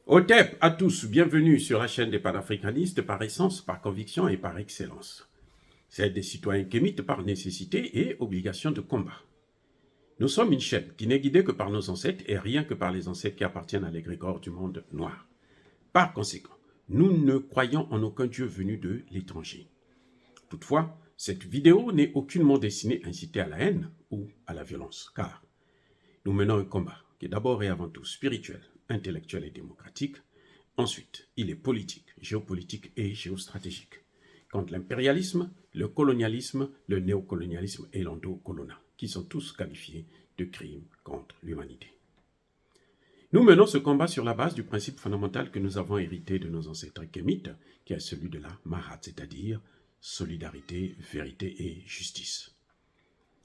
Otep à tous, bienvenue sur la chaîne des panafricanistes par essence, par conviction et par excellence. C'est des citoyens kémites par nécessité et obligation de combat. Nous sommes une chaîne qui n'est guidée que par nos ancêtres et rien que par les ancêtres qui appartiennent à l'égrégore du monde noir. Par conséquent, nous ne croyons en aucun dieu venu de l'étranger. Toutefois, cette vidéo n'est aucunement destinée à inciter à la haine ou à la violence, car nous menons un combat qui est d'abord et avant tout spirituel, intellectuel et démocratique. Ensuite, il est politique, géopolitique et géostratégique. Contre l'impérialisme, le colonialisme, le néocolonialisme et l'endocolonat, qui sont tous qualifiés de crimes contre l'humanité. Nous menons ce combat sur la base du principe fondamental que nous avons hérité de nos ancêtres kémites, qui est celui de la Mahat, c'est-à-dire solidarité, vérité et justice.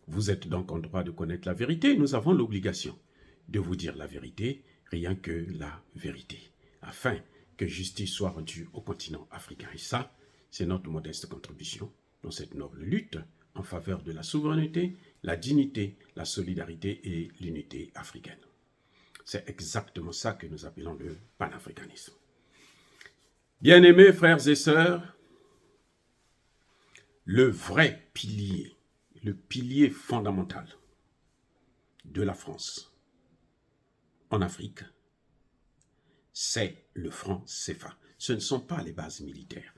Vous êtes donc en droit de connaître la vérité, nous avons l'obligation de vous dire la vérité, rien que la vérité, afin que justice soit rendue au continent africain. Et ça, c'est notre modeste contribution dans cette noble lutte en faveur de la souveraineté, la dignité, la solidarité et l'unité africaine. C'est exactement ça que nous appelons le panafricanisme. Bien-aimés frères et sœurs, le vrai pilier, le pilier fondamental de la France en Afrique, c'est le franc CFA. Ce ne sont pas les bases militaires.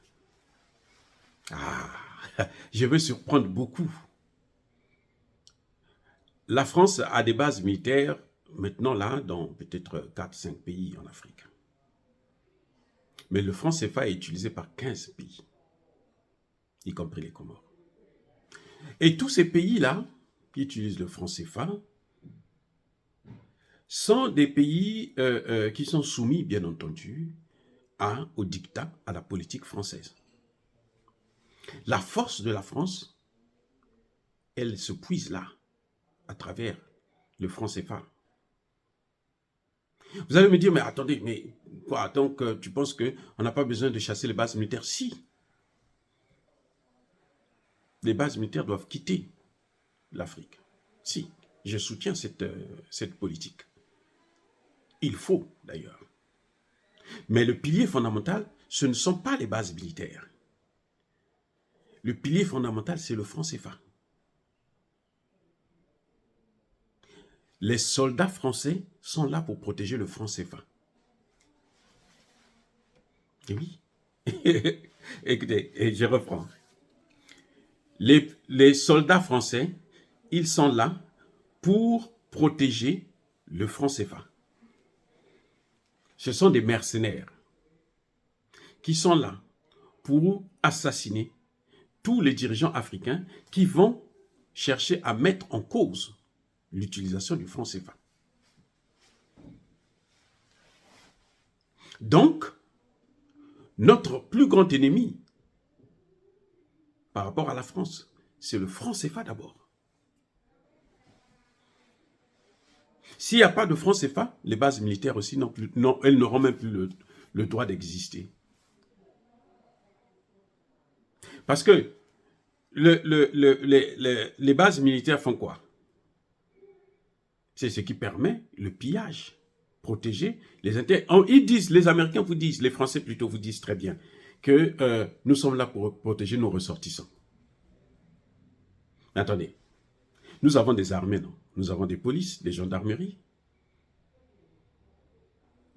Je veux surprendre beaucoup. La France a des bases militaires maintenant là dans peut-être 4-5 pays en Afrique. Mais le franc CFA est utilisé par 15 pays, y compris les Comores. Et tous ces pays-là qui utilisent le franc CFA sont des pays qui sont soumis, bien entendu, au diktat, à la politique française. La force de la France, elle se puise là, à travers le franc CFA. Vous allez me dire, mais attendez, mais quoi, donc tu penses qu'on n'a pas besoin de chasser les bases militaires? Si. Les bases militaires doivent quitter l'Afrique. Si, je soutiens cette politique. Il faut, d'ailleurs. Mais le pilier fondamental, ce ne sont pas les bases militaires. Le pilier fondamental, c'est le franc CFA. Les soldats français sont là pour protéger le franc CFA. Et oui. Écoutez, et je reprends. Les soldats français, ils sont là pour protéger le franc CFA. Ce sont des mercenaires qui sont là pour assassiner tous les dirigeants africains qui vont chercher à mettre en cause l'utilisation du franc CFA. Donc, notre plus grand ennemi par rapport à la France, c'est le franc CFA d'abord. S'il n'y a pas de franc CFA, les bases militaires aussi non plus, non, elles n'auront même plus le droit d'exister. Parce que les bases militaires font quoi? C'est ce qui permet le pillage, protéger les intérêts. Ils disent, les Américains vous disent, les Français plutôt vous disent très bien, que nous sommes là pour protéger nos ressortissants. Mais attendez, nous avons des armées, non? Nous avons des polices, des gendarmeries.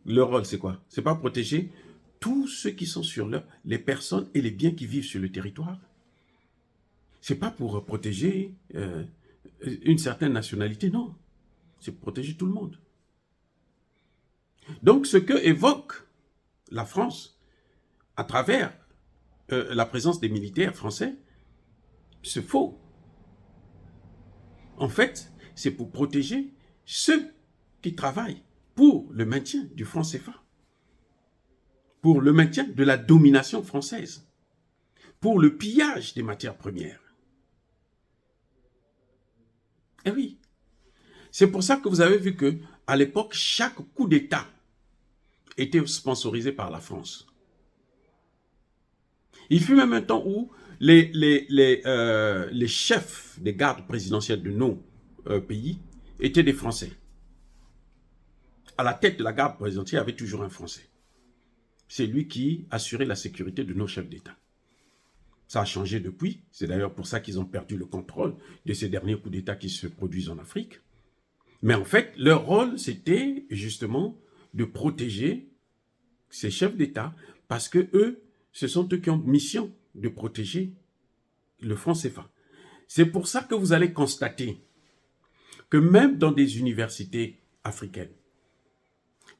Leur rôle, c'est quoi? C'est pas protéger tous ceux qui sont sur les personnes et les biens qui vivent sur le territoire. C'est pas pour protéger une certaine nationalité, non. C'est pour protéger tout le monde. Donc, ce que évoque la France à travers la présence des militaires français, c'est faux. En fait, c'est pour protéger ceux qui travaillent pour le maintien du franc CFA, pour le maintien de la domination française, pour le pillage des matières premières. Eh oui, c'est pour ça que vous avez vu qu'à l'époque, chaque coup d'État était sponsorisé par la France. Il fut même un temps où les chefs des gardes présidentielles de nos pays étaient des Français. À la tête de la garde présidentielle, il y avait toujours un Français. C'est lui qui assurait la sécurité de nos chefs d'État. Ça a changé depuis. C'est d'ailleurs pour ça qu'ils ont perdu le contrôle de ces derniers coups d'État qui se produisent en Afrique. Mais en fait, leur rôle, c'était justement de protéger ces chefs d'État parce que eux, ce sont eux qui ont mission de protéger le franc CFA. C'est pour ça que vous allez constater que même dans des universités africaines,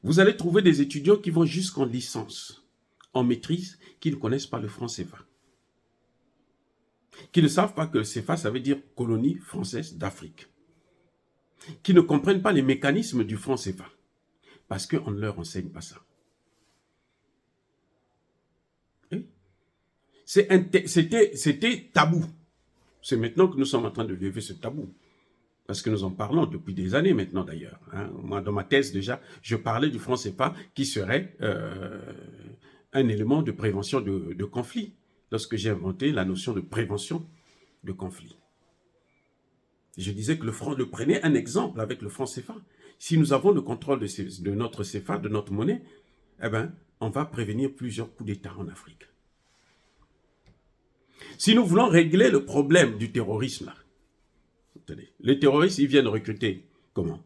vous allez trouver des étudiants qui vont jusqu'en licence, en maîtrise, qui ne connaissent pas le franc CFA. Qui ne savent pas que le CFA, ça veut dire colonie française d'Afrique. Qui ne comprennent pas les mécanismes du franc CFA. Parce qu'on ne leur enseigne pas ça. Oui. C'était tabou. C'est maintenant que nous sommes en train de lever ce tabou. Parce que nous en parlons depuis des années maintenant d'ailleurs. Hein. Moi, dans ma thèse déjà, je parlais du franc CFA qui serait un élément de prévention de conflits. Lorsque j'ai inventé la notion de prévention de conflits. Je disais que prenez un exemple avec le franc CFA. Si nous avons le contrôle de notre CFA, de notre monnaie, eh ben, on va prévenir plusieurs coups d'État en Afrique. Si nous voulons régler le problème du terrorisme, là, attendez, les terroristes, ils viennent recruter comment?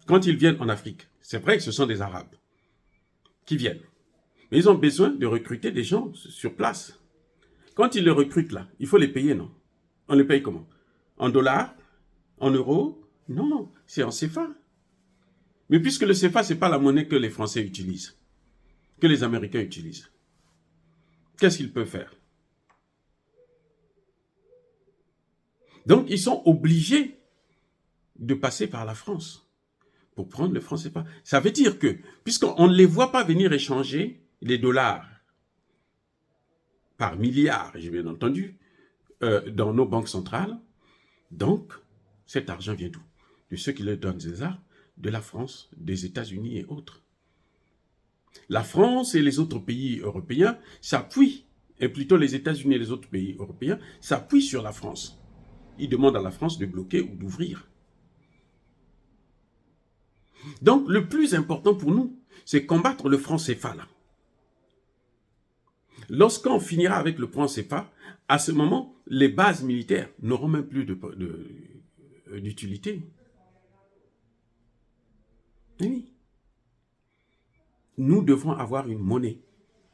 Quand ils viennent en Afrique, c'est vrai que ce sont des Arabes qui viennent. Mais ils ont besoin de recruter des gens sur place. Quand ils les recrutent là, il faut les payer, non? On les paye comment? En dollars? En euros? Non, non, c'est en CFA. Mais puisque le CFA, ce n'est pas la monnaie que les Français utilisent, que les Américains utilisent, qu'est-ce qu'ils peuvent faire? Donc, ils sont obligés de passer par la France pour prendre le franc CFA. Ça veut dire que, puisqu'on ne les voit pas venir échanger les dollars par milliards, j'ai bien entendu, dans nos banques centrales, donc, cet argent vient d'où? De ceux qui leur donnent des armes, de la France, des États-Unis et autres. La France et les autres pays européens s'appuient, et plutôt les États-Unis et les autres pays européens s'appuient sur la France. Ils demandent à la France de bloquer ou d'ouvrir. Donc, le plus important pour nous, c'est combattre le franc CFA là. Lorsqu'on finira avec le franc CFA, à ce moment, les bases militaires n'auront même plus d'utilité. Oui. Nous devons avoir une monnaie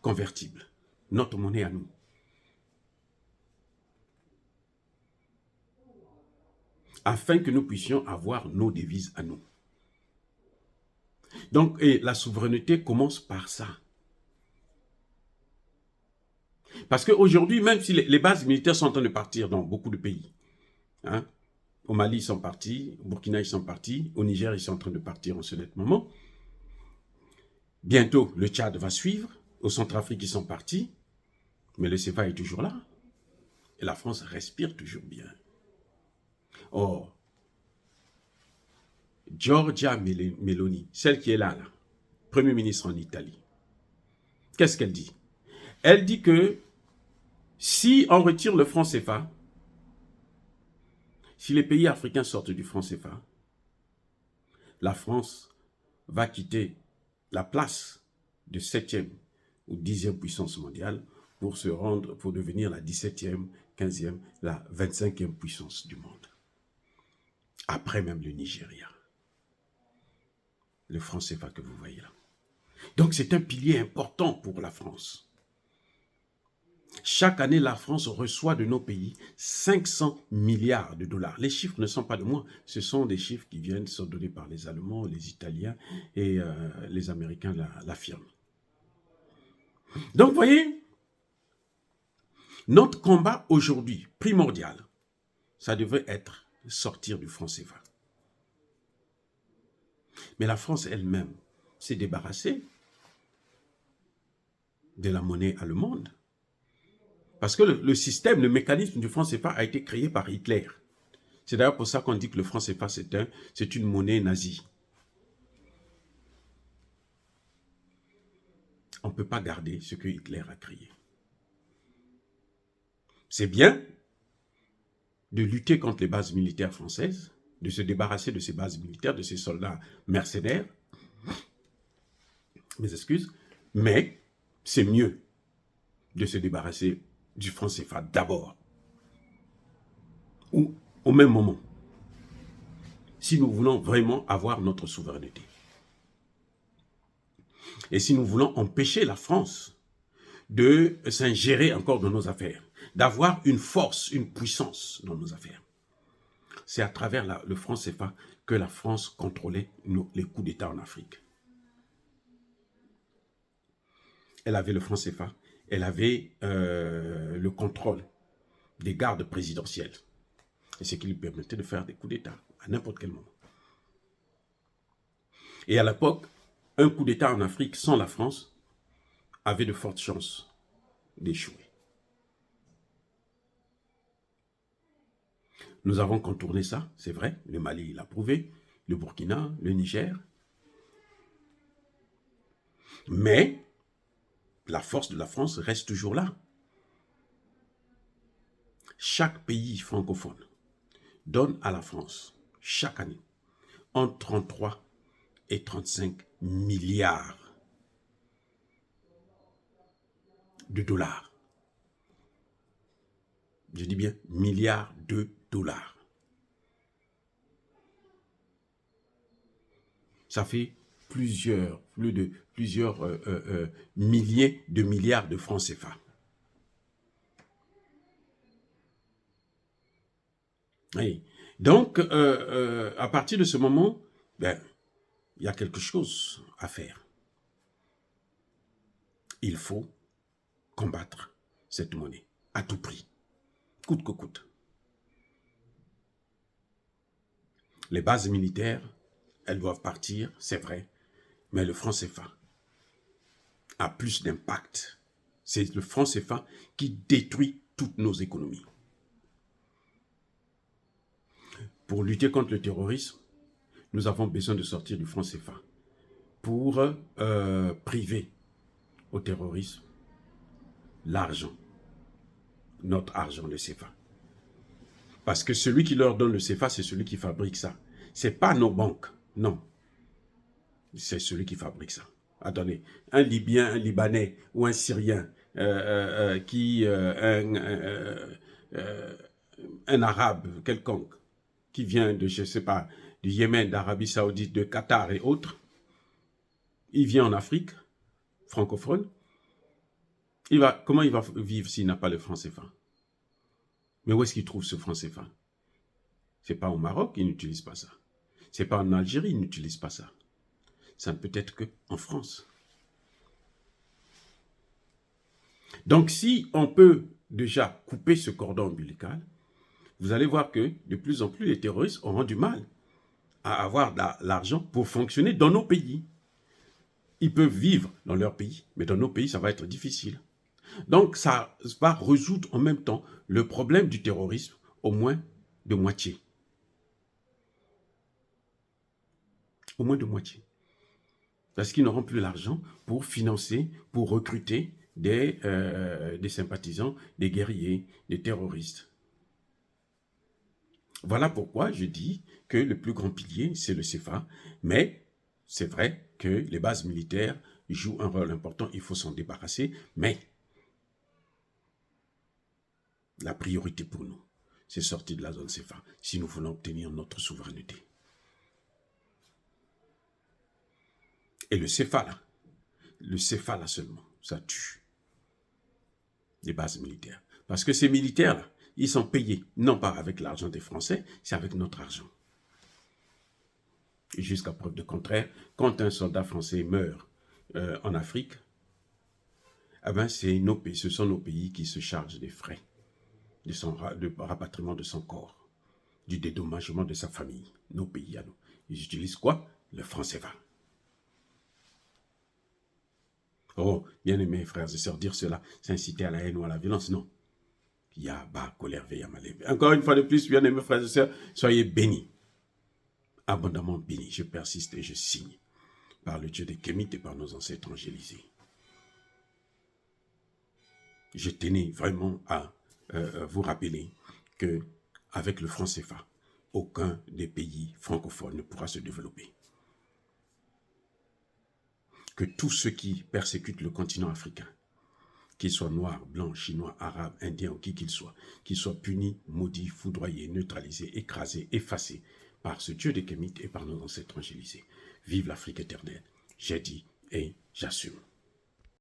convertible, notre monnaie à nous. Afin que nous puissions avoir nos devises à nous. Donc, et la souveraineté commence par ça. Parce qu'aujourd'hui, même si les bases militaires sont en train de partir dans beaucoup de pays, hein, au Mali, ils sont partis, au Burkina, ils sont partis, au Niger, ils sont en train de partir en ce net moment. Bientôt, le Tchad va suivre, au Centrafrique, ils sont partis, mais le CFA est toujours là. Et la France respire toujours bien. Or, Giorgia Meloni, celle qui est là, Premier ministre en Italie, qu'est-ce qu'elle dit? Elle dit que si on retire le franc CFA, si les pays africains sortent du franc CFA, la France va quitter la place de 7e ou 10e puissance mondiale pour se rendre, pour devenir la 17e, 15e, la 25e puissance du monde. Après même le Nigeria. Le franc CFA que vous voyez là. Donc c'est un pilier important pour la France. Chaque année, la France reçoit de nos pays 500 milliards de dollars. Les chiffres ne sont pas de moi, ce sont des chiffres qui viennent sont donnés par les Allemands, les Italiens et les Américains l'affirment. Donc, vous voyez, notre combat aujourd'hui, primordial, ça devrait être sortir du franc CFA. Mais la France elle-même s'est débarrassée de la monnaie allemande. Parce que le système, le mécanisme du franc CFA a été créé par Hitler. C'est d'ailleurs pour ça qu'on dit que le franc CFA, c'est une monnaie nazie. On ne peut pas garder ce que Hitler a créé. C'est bien de lutter contre les bases militaires françaises, de se débarrasser de ces bases militaires, de ces soldats mercenaires, mes excuses, mais c'est mieux de se débarrasser du franc CFA d'abord, ou au même moment, si nous voulons vraiment avoir notre souveraineté. Et si nous voulons empêcher la France de s'ingérer encore dans nos affaires, d'avoir une force, une puissance dans nos affaires. C'est à travers le franc CFA que la France contrôlait les coups d'État en Afrique. Elle avait le franc CFA, elle avait le contrôle des gardes présidentielles. Et ce qui lui permettait de faire des coups d'État à n'importe quel moment. Et à l'époque, un coup d'État en Afrique sans la France avait de fortes chances d'échouer. Nous avons contourné ça, c'est vrai, le Mali l'a prouvé, le Burkina, le Niger. Mais la force de la France reste toujours là. Chaque pays francophone donne à la France, chaque année, entre 33 et 35 milliards de dollars. Je dis bien milliards de dollars. Ça fait plusieurs milliers de milliards de francs CFA. Oui. Donc, à partir de ce moment, il y a quelque chose à faire. Il faut combattre cette monnaie à tout prix, coûte que coûte. Les bases militaires, elles doivent partir, c'est vrai, mais le franc CFA a plus d'impact. C'est le franc CFA qui détruit toutes nos économies. Pour lutter contre le terrorisme, nous avons besoin de sortir du franc CFA pour priver au terrorisme l'argent, notre argent, le CFA. Parce que celui qui leur donne le CFA, c'est celui qui fabrique ça. Ce n'est pas nos banques, non. C'est celui qui fabrique ça. Attendez, un Libyen, un Libanais ou un Syrien, un Arabe quelconque, qui vient de, je ne sais pas, du Yémen, d'Arabie Saoudite, de Qatar et autres, il vient en Afrique, francophone, comment il va vivre s'il n'a pas le franc CFA? Mais où est-ce qu'il trouve ce franc CFA? Ce n'est pas au Maroc, il n'utilise pas ça. Ce n'est pas en Algérie, il n'utilise pas ça. Ça ne peut être qu'en France. Donc, si on peut déjà couper ce cordon ombilical, vous allez voir que de plus en plus, les terroristes auront du mal à avoir l'argent pour fonctionner dans nos pays. Ils peuvent vivre dans leur pays, mais dans nos pays, ça va être difficile. Donc, ça va résoudre en même temps le problème du terrorisme, au moins de moitié. Au moins de moitié. Parce qu'ils n'auront plus l'argent pour financer, pour recruter des sympathisants, des guerriers, des terroristes. Voilà pourquoi je dis que le plus grand pilier, c'est le CFA, mais c'est vrai que les bases militaires jouent un rôle important, il faut s'en débarrasser, mais la priorité pour nous, c'est sortir de la zone CFA, si nous voulons obtenir notre souveraineté. Et le CFA là seulement, ça tue les bases militaires. Parce que ces militaires-là, ils sont payés, non pas avec l'argent des Français, c'est avec notre argent. Et jusqu'à preuve de contraire, quand un soldat français meurt en Afrique, eh ben ce sont nos pays qui se chargent des frais de rapatriement de son corps, du dédommagement de sa famille, nos pays à nous. Ils utilisent quoi? Le franc CFA. Oh, bien aimés frères et sœurs, dire cela, c'est inciter à la haine ou à la violence, non. Il y a bas, colère, veille, malheur. Encore une fois de plus, bien aimés frères et sœurs, soyez bénis. Abondamment bénis. Je persiste et je signe. Par le Dieu des Kémites et par nos ancêtres angélisés. Je tenais vraiment à vous rappeler que avec le franc CFA, aucun des pays francophones ne pourra se développer. que tous ceux qui persécutent le continent africain, qu'ils soient noirs, blancs, chinois, arabes, indiens ou qui qu'ils soient punis, maudits, foudroyés, neutralisés, écrasés, effacés par ce Dieu des Kémites et par nos ancêtres angélisés. Vive l'Afrique éternelle. J'ai dit et j'assume.